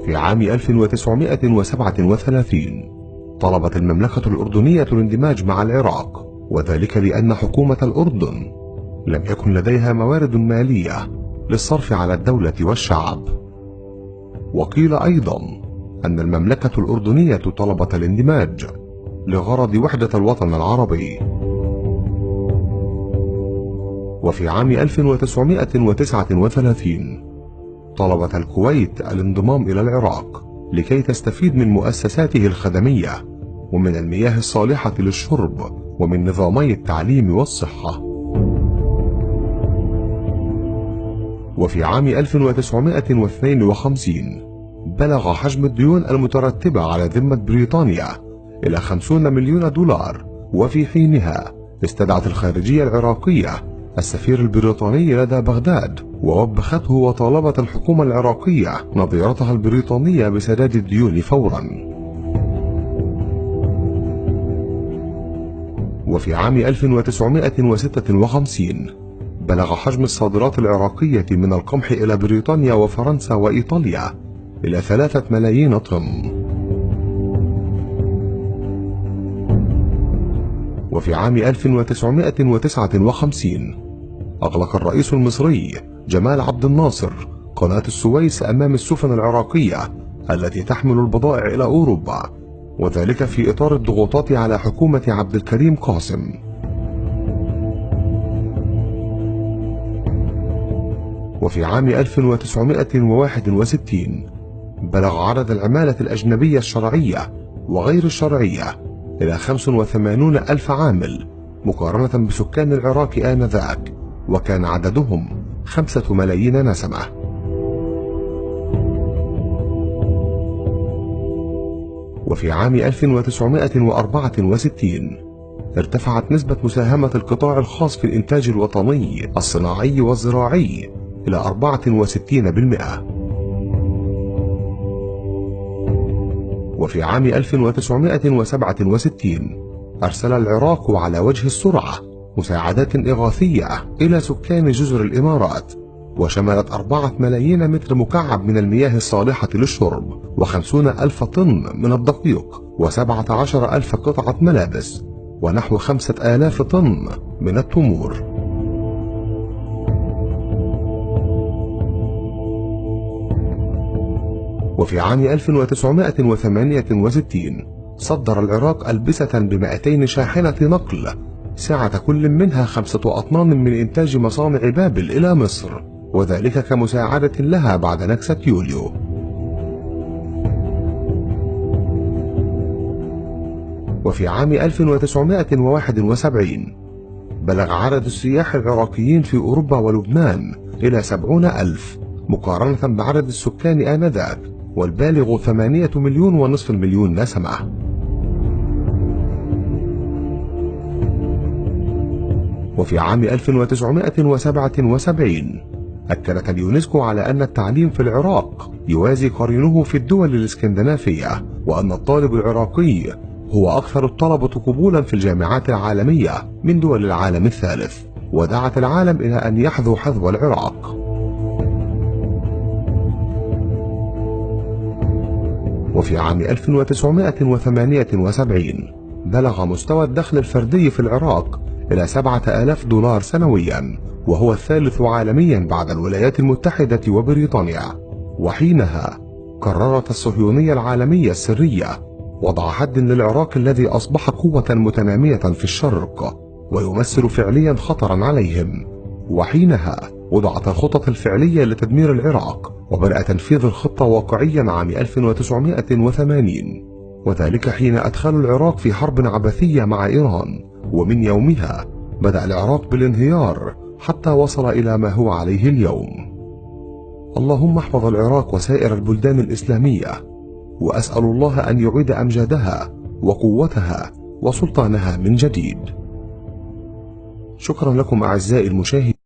في عام 1937 طلبت المملكة الأردنية الاندماج مع العراق، وذلك لأن حكومة الأردن لم يكن لديها موارد مالية للصرف على الدولة والشعب. وقيل أيضا أن المملكة الأردنية طلبت الاندماج لغرض وحدة الوطن العربي. وفي عام 1939 طلبت الكويت الانضمام إلى العراق لكي تستفيد من مؤسساته الخدمية ومن المياه الصالحة للشرب ومن نظامي التعليم والصحة. وفي عام 1952 بلغ حجم الديون المترتبة على ذمة بريطانيا إلى 50 مليون دولار، وفي حينها استدعت الخارجية العراقية السفير البريطاني لدى بغداد ووبخته وطالبت الحكومة العراقية نظيرتها البريطانية بسداد الديون فورا. وفي عام 1956 بلغ حجم الصادرات العراقية من القمح إلى بريطانيا وفرنسا وإيطاليا إلى 3 ملايين طن. وفي عام 1959 أغلق الرئيس المصري جمال عبد الناصر قناة السويس أمام السفن العراقية التي تحمل البضائع إلى أوروبا، وذلك في إطار الضغوطات على حكومة عبد الكريم قاسم. وفي عام 1961 بلغ عدد العمالة الأجنبية الشرعية وغير الشرعية إلى 85 ألف عامل مقارنة بسكان العراق آنذاك، وكان عددهم 5 ملايين نسمة. وفي عام 1964 ارتفعت نسبة مساهمة القطاع الخاص في الإنتاج الوطني الصناعي والزراعي إلى 64%. وفي عام 1967 أرسل العراق على وجه السرعة مساعدات إغاثية إلى سكان جزر الإمارات، وشملت 4 ملايين متر مكعب من المياه الصالحة للشرب، و50 ألف طن من الدقيق، و17 ألف قطعة ملابس، ونحو 5000 طن من التمور. وفي عام 1968 صدر العراق ألبسة ب200 شاحنة نقل سعة كل منها 5 أطنان من إنتاج مصانع بابل إلى مصر، وذلك كمساعدة لها بعد نكسة يوليو. وفي عام 1971 بلغ عدد السياح العراقيين في أوروبا ولبنان إلى 70 ألف مقارنة بعدد السكان آنذاك، والبالغ 8.5 مليون نسمة. وفي عام 1977 أكدت اليونسكو على أن التعليم في العراق يوازي قرينه في الدول الإسكندنافية، وأن الطالب العراقي هو أكثر الطلبة قبولا في الجامعات العالمية من دول العالم الثالث، ودعت العالم إلى أن يحذو حذو العراق. وفي عام 1978 بلغ مستوى الدخل الفردي في العراق إلى 7000 دولار سنويا، وهو الثالث عالميا بعد الولايات المتحدة وبريطانيا. وحينها قررت الصهيونية العالمية السرية وضع حد للعراق الذي أصبح قوة متنامية في الشرق ويمثل فعليا خطرا عليهم. وحينها وضعت الخطط الفعلية لتدمير العراق، وبدأ تنفيذ الخطة واقعيا عام 1980، وذلك حين أدخلوا العراق في حرب عبثية مع إيران، ومن يومها بدأ العراق بالانهيار حتى وصل إلى ما هو عليه اليوم. اللهم احفظ العراق وسائر البلدان الإسلامية، وأسأل الله أن يعيد أمجادها وقوتها وسلطانها من جديد. شكرا لكم أعزائي المشاهدين.